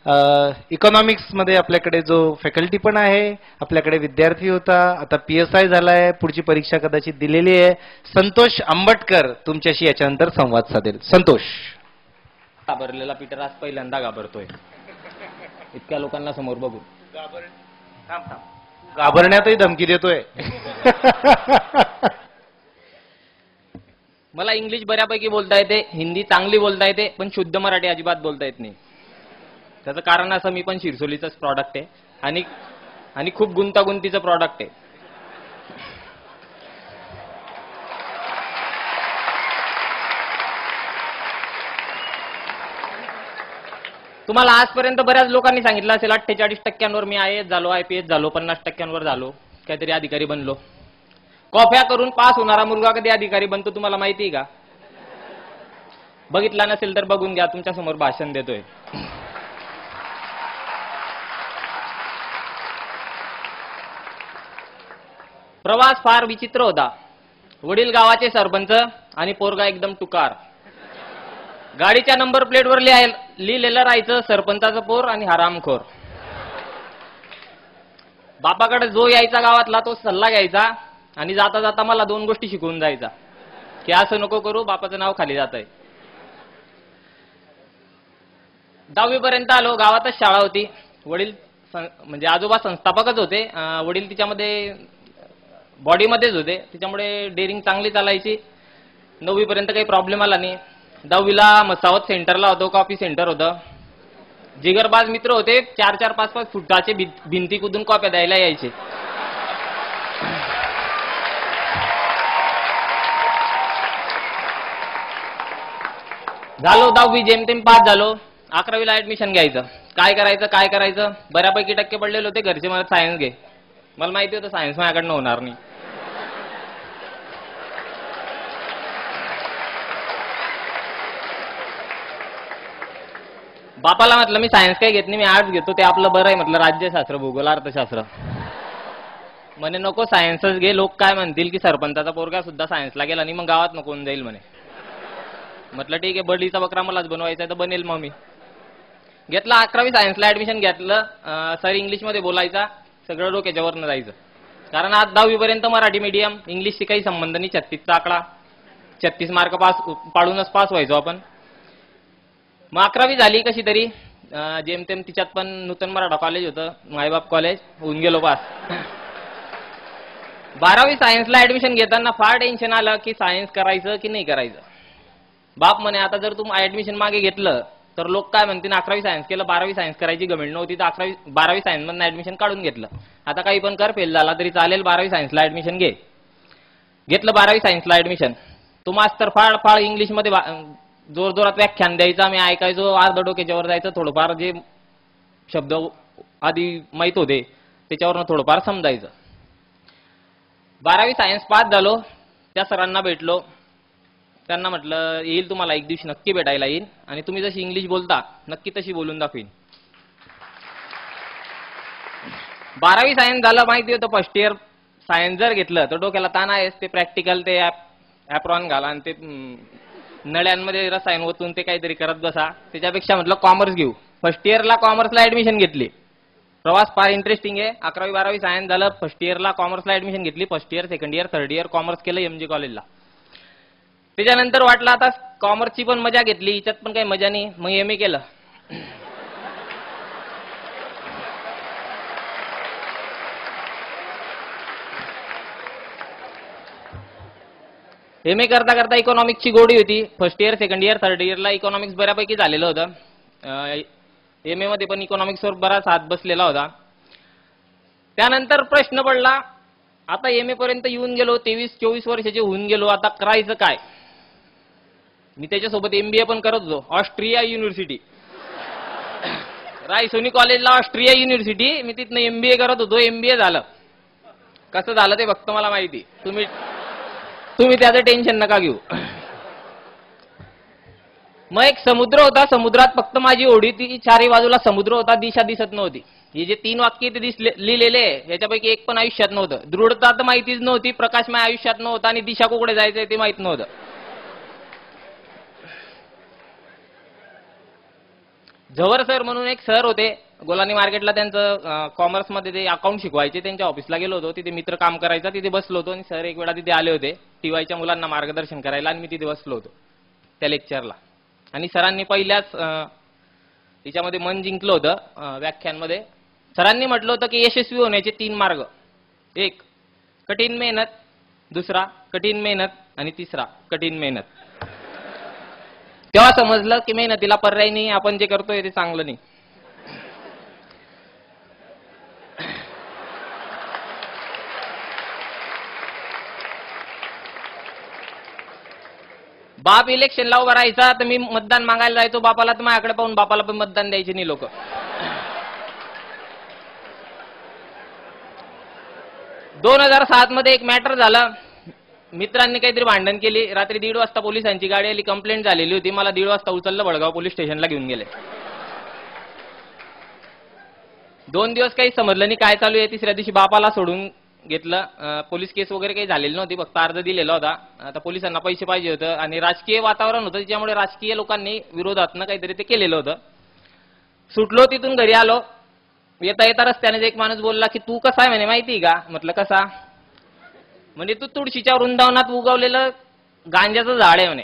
इकॉनॉमिक्समध्ये आपल्याकडे जो फॅकल्टी पण आहे, आपल्याकडे विद्यार्थी होता, आता PSI झालाय, पुढची परीक्षा कदाचित दिलेली आहे. संतोष आंबटकर तुमच्याशी याच्यानंतर संवाद साधेल. संतोष. घाबरलेला पीटर आज पहिल्यांदा घाबरतोय इतक्या लोकांना समोर बघून. घाबरण्यातही धमकी देतोय. मला इंग्लिश बऱ्यापैकी बोलता येते, हिंदी चांगली बोलता येते, पण शुद्ध मराठी अजिबात बोलता येत नाही. त्याचं कारण असं, मी पण शिरसोलीचंच प्रॉडक्ट आहे आणि खूप गुंतागुंतीचं प्रॉडक्ट आहे. तुम्हाला आजपर्यंत बऱ्याच लोकांनी सांगितलं असेल 48% मी IAS झालो, IPS झालो, 50% झालो, काहीतरी अधिकारी बनलो. कॉफ्या करून पास होणारा मुलगा कधी अधिकारी बनतो तुम्हाला माहिती आहे का? बघितला नसेल तर बघून घ्या, तुमच्या समोर भाषण देतोय. प्रवास फार विचित्र होता. वडील गावाचे सरपंच आणि पोरगा एकदम टुकार. गाडीच्या नंबर प्लेटवर लिहिलेलं राहायचं सरपंचाचं पोर आणि हरामखोर. बापाकडे जो यायचा गावातला तो सल्ला घ्यायचा आणि जाता जाता मला 2 गोष्टी शिकवून जायचा की असं नको करू, बापाचं नाव खाली जात आहे. 10वी पर्यंत आलो. गावातच शाळा होती. वडील म्हणजे आजोबा संस्थापकच होते, वडील तिच्यामध्ये बॉडीमध्येच होते, त्याच्यामुळे डेअरिंग चांगली चालायची. 9वी पर्यंत काही प्रॉब्लेम आला नाही. 10वीला मसावत सेंटरला होतो, कॉपी सेंटर होतं. जिगरबाज मित्र होते, 4-4, 5-5 फुटाचे भिंती कुदून कॉप्या द्यायला यायचे. झालो 10वी जेमतेम पास झालो. 11वीला ऍडमिशन घ्यायचं. काय करायचं बऱ्यापैकी टक्के पडलेले होते. घरचे मला सायन्स घे. मला माहिती होतं सायन्स माझ्याकडनं होणार नाही. बापाला म्हटलं मी सायन्स काही घेत नाही, मी आर्ट्स घेतो, ते आपलं बरं आहे. म्हटलं राज्यशास्त्र, भूगोल, अर्थशास्त्र. म्हणे नको सायन्सच घे, लोक काय म्हणतील की सरपंचाचा पोरगा सुद्धा सायन्सला गेला आणि मग गावात नको जाईल म्हणे. म्हटलं ठीक आहे, बडीचा बकरा मलाच बनवायचा आहे तर बनेल. मग मी घेतलं 11वी सायन्सला ऍडमिशन घेतलं. सर इंग्लिशमध्ये बोलायचा, सगळं डोक्याच्या वरनं जायचं. कारण आज 10वी पर्यंत मराठी मीडियम, इंग्लिशशी काही संबंध नाही. 36चा आकडा, 36 मार्क पाडूनच पास व्हायचो आपण. मग 11वी झाली कशी तरी, जेमतेम. तिच्यात पण नूतन मराठा कॉलेज होतं, मायबाप कॉलेज, होऊन गेलो पास. 12वी सायन्सला ऍडमिशन घेताना फार टेन्शन आलं की सायन्स करायचं की नाही करायचं. बाप म्हणे आता जर तू ऍडमिशन मागे घेतलं तर लोक काय म्हणतील, 11वी सायन्स केलं, 12वी सायन्स करायची गमेंट नव्हती तर 12वी सायन्स मधून ऍडमिशन काढून घेतलं. आता काही पण कर, फेल झाला तरी चालेल, 12वी सायन्सला ऍडमिशन घे. घेतलं 12वी सायन्सला ऍडमिशन. तो मास्तर फाळ इंग्लिशमध्ये जोर जोरात व्याख्यान द्यायचा, मी ऐकायचो, अर्ध डोक्याच्या वर जायचं. थोडंफार जे शब्द आधी माहित होते त्याच्यावरनं थोडंफार समजायचं. 12वी सायन्स पास झालो. त्या सरांना भेटलो. त्यांना म्हटलं येईल तुम्हाला एक दिवशी नक्की भेटायला येईल आणि तुम्ही जशी इंग्लिश बोलता नक्की तशी बोलून दाखवीन. 12वी सायन्स झालं. माहिती होतं फर्स्ट इयर सायन्स जर घेतलं तर डोक्याला ताण आहेच. ते प्रॅक्टिकल, ते ॲप्रॉन घाला आणि ते नळ्यांमध्ये रसायन ओतून ते काहीतरी करत बसा. त्याच्यापेक्षा म्हटलं कॉमर्स घेऊ. फर्स्ट इयरला कॉमर्सला ऍडमिशन घेतली. प्रवास फार इंटरेस्टिंग आहे. 11वी 12वी सायन्स झालं. फर्स्ट इयरला कॉमर्सला ऍडमिशन घेतली. First year, second year, third year commerce केलं MG कॉलेजला. त्याच्यानंतर वाटलं आता कॉमर्सची पण मजा घेतली, हिच्यात पण काही मजा नाही, मग MA केलं. MA करता करता इकॉनॉमिक्सची गोडी होती. First year, second year, third इयरला इकॉनॉमिक्स बऱ्यापैकी झालेलं होतं. MA मध्ये पण इकॉनॉमिक्सवर बराच हात बसलेला होता. त्यानंतर प्रश्न पडला, आता MA पर्यंत येऊन गेलो, 23-24 वर्षाचे होऊन गेलो, आता करायचं काय? मी त्याच्यासोबत MBA पण करत होतो. ऑस्ट्रिया युनिव्हर्सिटी, रायसोनी कॉलेजला ऑस्ट्रिया युनिव्हर्सिटी, मी तिथनं MBA करत होतो. MBA झालं. कसं झालं ते फक्त मला माहिती. तुम्ही त्याचं टेन्शन नका घेऊ. मग एक समुद्र होता. समुद्रात फक्त माझी ओढी ती, चारी बाजूला समुद्र होता, दिशा दिसत नव्हती. हे जे 3 वाक्य ते लिहिलेले याच्यापैकी एक पण आयुष्यात नव्हतं. दृढता तर माहितीच नव्हती, प्रकाशमय आयुष्यात नव्हता आणि दिशा कुठे जायचंय ते माहित नव्हतं. झवर सर म्हणून एक सर होते गोलानी मार्केटला, त्यांचं कॉमर्समध्ये ते अकाउंट शिकवायचे. त्यांच्या ऑफिसला गेलो होतो, तिथे मित्र काम करायचा, तिथे बसलो होतो आणि सर एक वेळा तिथे आले होते टीवायच्या मुलांना मार्गदर्शन करायला आणि मी तिथे बसलो होतो त्या लेक्चरला. आणि सरांनी पहिल्याच तिच्यामध्ये मन जिंकलं होतं व्याख्यानमध्ये. सरांनी म्हटलं होतं की यशस्वी होण्याचे 3 मार्ग. एक कठीण मेहनत, दुसरा कठीण मेहनत आणि तिसरा कठीण मेहनत. तेव्हा समजलं की मेहनतीला पर्याय नाही, आपण जे करतोय ते चांगलं नाही. बाप इलेक्शनला उभा राहायचा तर मी मतदान मागायला जायचो बापाला, तर माझ्याकडे पाहून बापाला पण मतदान द्यायचे नाही लोक. 2007 मध्ये एक मॅटर झालं. मित्रांनी काहीतरी भांडण केली. रात्री 1:30 वाजता पोलिसांची गाडी आली, कंप्लेंट झालेली होती. मला 1:30 वाजता उचललं, वडगाव पोलीस स्टेशनला घेऊन गेले. 2 दिवस काही समजलं नाही काय चालू आहे. तिसऱ्या दिवशी बापाला सोडून घेतलं. पोलीस केस वगैरे काही झालेली नव्हती, फक्त अर्ज दिलेला होता. आता पोलिसांना पैसे पाहिजे होतं आणि राजकीय वातावरण होतं, त्याच्यामुळे राजकीय लोकांनी विरोधातनं काहीतरी ते केलेलं होतं. सुटलो, तिथून घरी आलो. येता येता रस्त्याने एक माणूस बोलला की तू कसा आहे म्हणे माहिती का? म्हटलं कसा? म्हणजे तू तुळशीच्या वृंदावनात उगवलेलं गांजाचं झाड आहे म्हणे.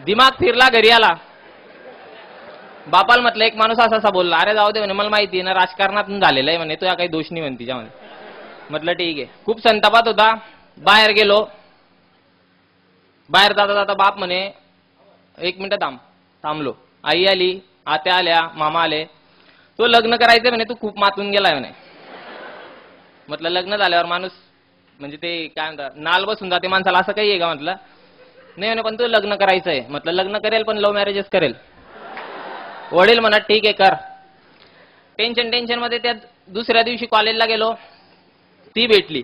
दिमाग फिरला, घरी आला. बापाला म्हटलं एक माणूस असा बोलला. अरे जाऊ दे म्हणे, मला माहिती आहे ना, राजकारणातून झालेलं आहे म्हणे, तुझ्या काही दोष नाही म्हणे तिच्यामध्ये. म्हटलं ठीक आहे. खूप संतापात होता. बाहेर गेलो. बाहेर जाता जाता बाप म्हणे 1 मिनिट थांबलो. आई आली, आत्या आल्या, मामा आले. तो लग्न करायचं म्हणे, तू खूप मातून गेलाय म्हणे. म्हटलं लग्न झाल्यावर माणूस म्हणजे ते काय म्हणतात नाल बसून जाते माणसाला, असं काही आहे का? म्हटलं नाही म्हणे, पण तू लग्न करायचंय. म्हटलं लग्न करेल पण लव्ह मॅरेजच करेल. वडील म्हणत ठीक आहे कर. टेन्शन मध्ये त्यात दुसऱ्या दिवशी कॉलेजला गेलो. ती भेटली.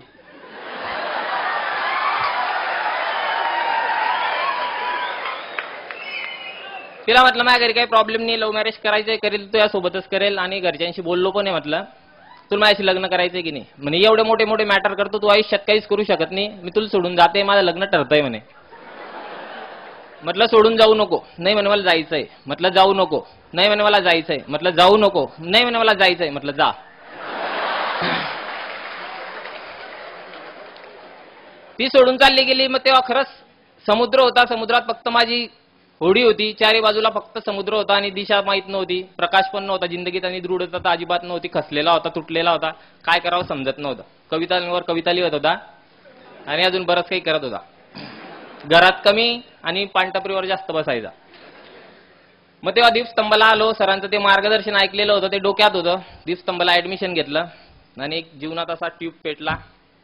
तिला म्हटलं माझ्या घरी काही प्रॉब्लेम नाही, लव्ह मॅरेज करायचंय, करेल तुझ्या सोबतच करेल आणि घरच्यांशी बोललो पण आहे. म्हटलं तुला माझ्याशी लग्न करायचंय की नाही? म्हणे एवढे मोठे मोठे मॅटर करतो तू, आयुष्यात काहीच करू शकत नाही, मी तुला सोडून जाते, माझं लग्न ठरतंय म्हणे. म्हटलं सोडून जाऊ नको. नाही म्हणे मला जायचंय. म्हटलं जाऊ नको. नाही म्हणे मला जायचंय. म्हटलं जाऊ नको. नाही म्हणे मला जायचंय. म्हटलं जा. ती सोडून चालली गेली. मग तेव्हा खरंच समुद्र होता. समुद्रात फक्त माझी होडी होती. चारी बाजूला फक्त समुद्र होता आणि दिशा माहित नव्हती. प्रकाश पण नव्हता जिंदगीत आणि दृढता तर अजिबात नव्हती. खसलेला होता, तुटलेला होता. काय करावं समजत नव्हतं. कवितांवर कविता लिहत होता आणि अजून बरंच काही करत होता. घरात कमी आणि पानटपरीवर जास्त बसायचा. मग तेव्हा दीपस्तंभाला आलो. सरांचं ते मार्गदर्शन ऐकलेलं होतं, ते डोक्यात होतं. दीपस्तंभाला ऍडमिशन घेतलं आणि एक जीवनात असा ट्यूब पेटला,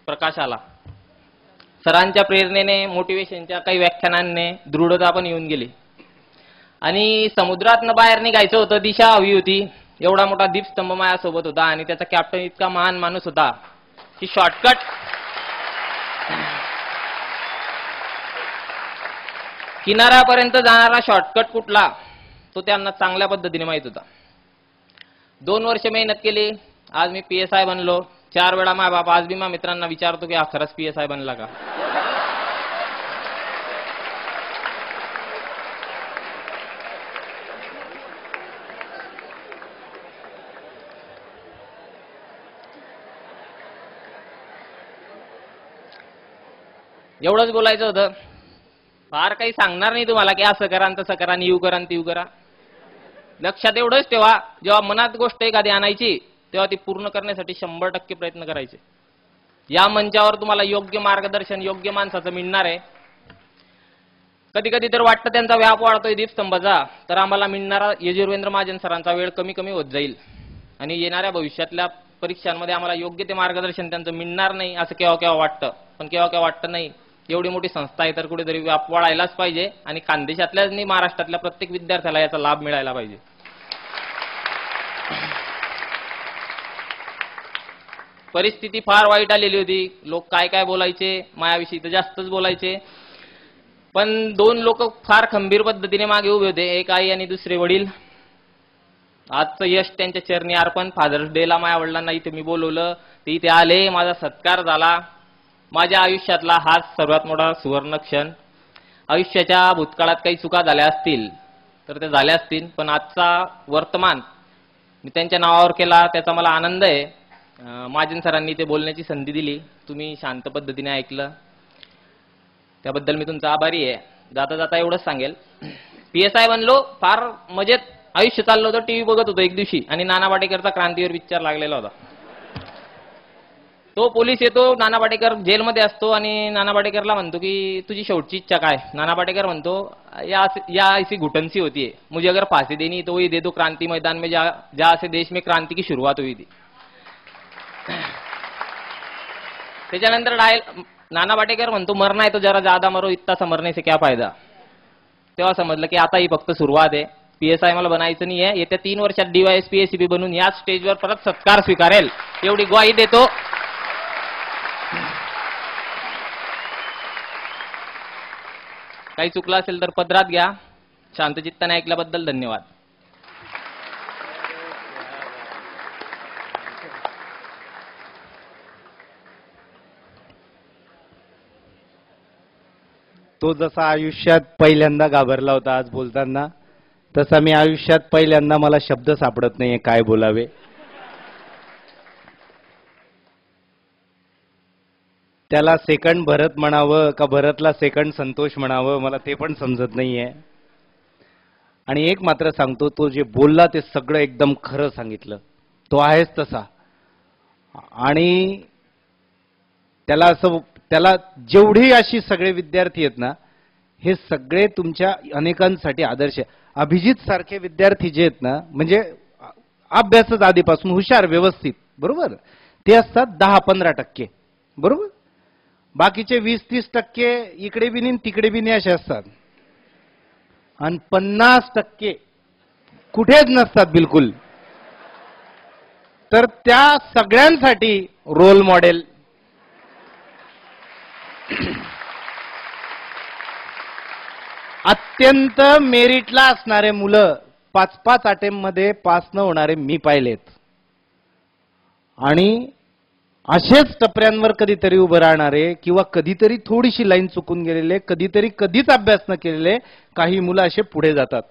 प्रकाश आला. सरांच्या प्रेरणेने, मोटिवेशनच्या काही व्याख्यानांनी दृढता पण येऊन गेली आणि समुद्रातनं बाहेर निघायचं होतं. दिशा हवी होती. एवढा मोठा दीपस्तंभ माझ्यासोबत होता आणि त्याचा कॅप्टन इतका महान माणूस होता की शॉर्टकट किनाऱ्यापर्यंत जाणारा शॉर्टकट कुठला तो त्यांना चांगल्या पद्धतीने माहित होता. 2 वर्ष मेहनत केली. आज मी PSI बनलो. 4 वेळा माझा बाप आज बी माझ्या मित्रांना विचारतो की हा खरंच PSI बनला का? एवढंच बोलायचं होतं. फार काही सांगणार नाही तुम्हाला की असं करा तसं करा, यू करा ती करा. लक्षात एवढंच ठेवा, जेव्हा मनात गोष्ट एखादी आणायची तेव्हा ती पूर्ण करण्यासाठी 100% प्रयत्न करायचे. या मंचावर तुम्हाला योग्य मार्गदर्शन योग्य माणसाचं मिळणार आहे. कधी कधी तर वाटतं त्यांचा व्याप वाढतोय दीपस्तंभाचा, तर आम्हाला मिळणारा यजुर्वेंद्र महाजन सरांचा वेळ कमी कमी होत जाईल आणि येणाऱ्या भविष्यातल्या परीक्षांमध्ये आम्हाला योग्य ते मार्गदर्शन त्यांचं मिळणार नाही असं केव्हा केव्हा वाटतं. पण केव्हा केव्हा वाटतं नाही, एवढी मोठी संस्था आहे तर कुठेतरी व्याप वाढायलाच पाहिजे आणि खानदेशातल्याच नाही महाराष्ट्रातल्या प्रत्येक विद्यार्थ्याला याचा लाभ मिळायला पाहिजे. परिस्थिती फार वाईट आलेली होती. लोक काय काय बोलायचे, मायाविषयी तर जास्तच बोलायचे. पण 2 लोक फार खंबीर पद्धतीने मागे उभे होते, एक आई आणि दुसरे वडील. आजचं यश त्यांच्या चरणी अर्पण. फादर्स डेला माझ्या वडिलांना इथे मी बोलवलं, ते इथे आले, माझा सत्कार झाला. माझ्या आयुष्यातला हाच सर्वात मोठा सुवर्ण क्षण. आयुष्याच्या भूतकाळात काही चुका झाल्या असतील तर ते झाल्या असतील, पण आजचा वर्तमान मी त्यांच्या नावावर केला, त्याचा मला आनंद आहे. महाजन सरांनी ते बोलण्याची संधी दिली, तुम्ही शांत पद्धतीने ऐकलं, त्याबद्दल मी तुमचा आभारी आहे. जाता जाता एवढंच सांगेल, PSI बनलो, फार मजेत आयुष्य चाललं होतं. टीव्ही बघत होतो एक दिवशी आणि नाना पाटेकरचा क्रांतीवीर पिक्चर लागलेला होता. तो पोलीस येतो, नाना पाटेकर जेलमध्ये असतो आणि नाना पाटेकरला म्हणतो की तुझी शेवटची इच्छा काय. नाना पाटेकर म्हणतो या ऐसी घुटन सी होती है, मुझे अगर फांसी देनी तो वही दे दो, क्रांति मैदान में जहां से देश में क्रांति की शुरुआत हुई थी. त्याच्यानंतर नाना पाटेकर म्हणतो मरना है तो जरा ज्यादा मरो, इतना सा मरने से क्या फायदा. तेव्हा समजलं की आता ही फक्त सुरुवात आहे. PSI मला बनायचं नाही आहे. येत्या 3 वर्षात DYSP ACP बनून याच स्टेजवर परत सत्कार स्वीकारेल एवढी ग्वाही देतो. काही चुकलं असेल तर पदरात घ्या. शांतचित्ताने ऐकल्याबद्दल धन्यवाद. तो जसा आयुष्यात पहिल्यांदा घाबरला होता आज बोलताना, तसा मी आयुष्यात पहिल्यांदा मला शब्द सापडत नाहीये काय बोलावे. त्याला सेकंड भरत म्हणावं का भरतला सेकंड संतोष म्हणावं मला ते पण समजत नाहीये. आणि एक मात्र सांगतो, तो जे बोलला ते सगळं एकदम खरं सांगितलं. तो आहेच तसा. आणि त्याला जेवढी अशी सगळे विद्यार्थी आहेत ना, हे सगळे तुमच्या अनेकांसाठी आदर्श आहे. अभिजित सारखे विद्यार्थी जे आहेत ना, म्हणजे अभ्यासच आधीपासून हुशार व्यवस्थित, बरोबर, ते असतात 10-15%, बरोबर. बाकीचे 20-30% इकडे बी नाही तिकडे बी नाही असे असतात. आणि 50% कुठेच नसतात बिलकुल. तर त्या सगळ्यांसाठी रोल मॉडेल अत्यंत मेरिटला असणारे मुलं 5-5 अटेम्प्ट मध्ये पास न होणारे मी पाहिलेत. आणि असेच टपऱ्यांवर कधीतरी उभं राहणारे किंवा कधीतरी थोडीशी लाईन चुकून गेलेले, कधीच अभ्यास न केलेले काही मुलं असे पुढे जातात.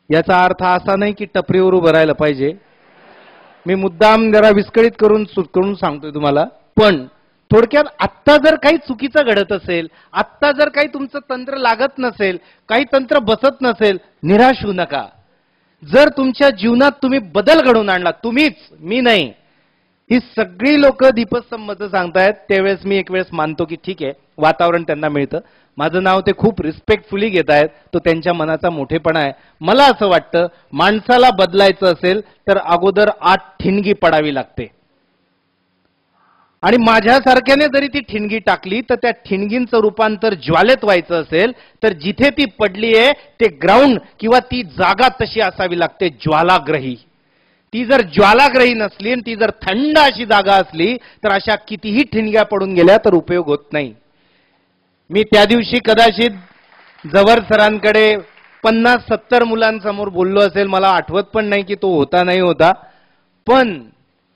याचा अर्थ असा नाही की टपरीवर उभं राहायला पाहिजे. मी मुद्दाम जरा विस्कळीत करून सांगतोय तुम्हाला. पण थोडक्यात आत्ता जर काही चुकीचं घडत असेल, आत्ता जर काही तुमचं तंत्र लागत नसेल, काही तंत्र बसत नसेल, निराश होऊ नका. जर तुमच्या जीवनात तुम्ही बदल घडवून आणला, तुम्हीच, मी नाही, ही सगळी लोक दीपस्तंभचं सांगतायत, त्यावेळेस मी एक वेळेस मानतो की ठीक आहे, वातावरण त्यांना मिळतं. माझं नाव ते खूप रिस्पेक्टफुली घेत आहेत, तो त्यांच्या मनाचा मोठेपणा आहे. मला असं वाटतं माणसाला बदलायचं असेल तर अगोदर 8 ठिणगी पडावी लागते. आणि माझ्यासारख्याने जरी ती ठिणगी टाकली तर त्या ठिणगींचं रूपांतर ज्वालेत व्हायचं असेल तर जिथे ती पडली आहे ते ग्राउंड किंवा ती जागा तशी असावी लागते, ज्वालाग्रही. ती जर ज्वालाग्रही नसली आणि ती जर थंड अशी जागा असली तर अशा कितीही ठिणग्या पडून गेल्या तर उपयोग होत नाही. मी त्या दिवशी कदाचित जवर सरांकडे 50-70 मुलांसमोर बोललो असेल, मला आठवत पण नाही की तो होता नाही होता. पण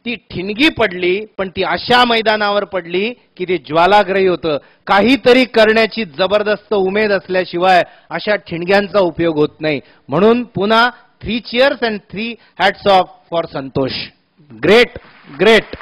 ती ठिणगी पडली, पण ती अशा मैदानावर पडली की ते ज्वालाग्रही होतं. काहीतरी करण्याची जबरदस्त उमेद असल्याशिवाय अशा ठिणग्यांचा उपयोग होत नाही. म्हणून पुन्हा 3 cheers and 3 hats off for Santosh. Great, great.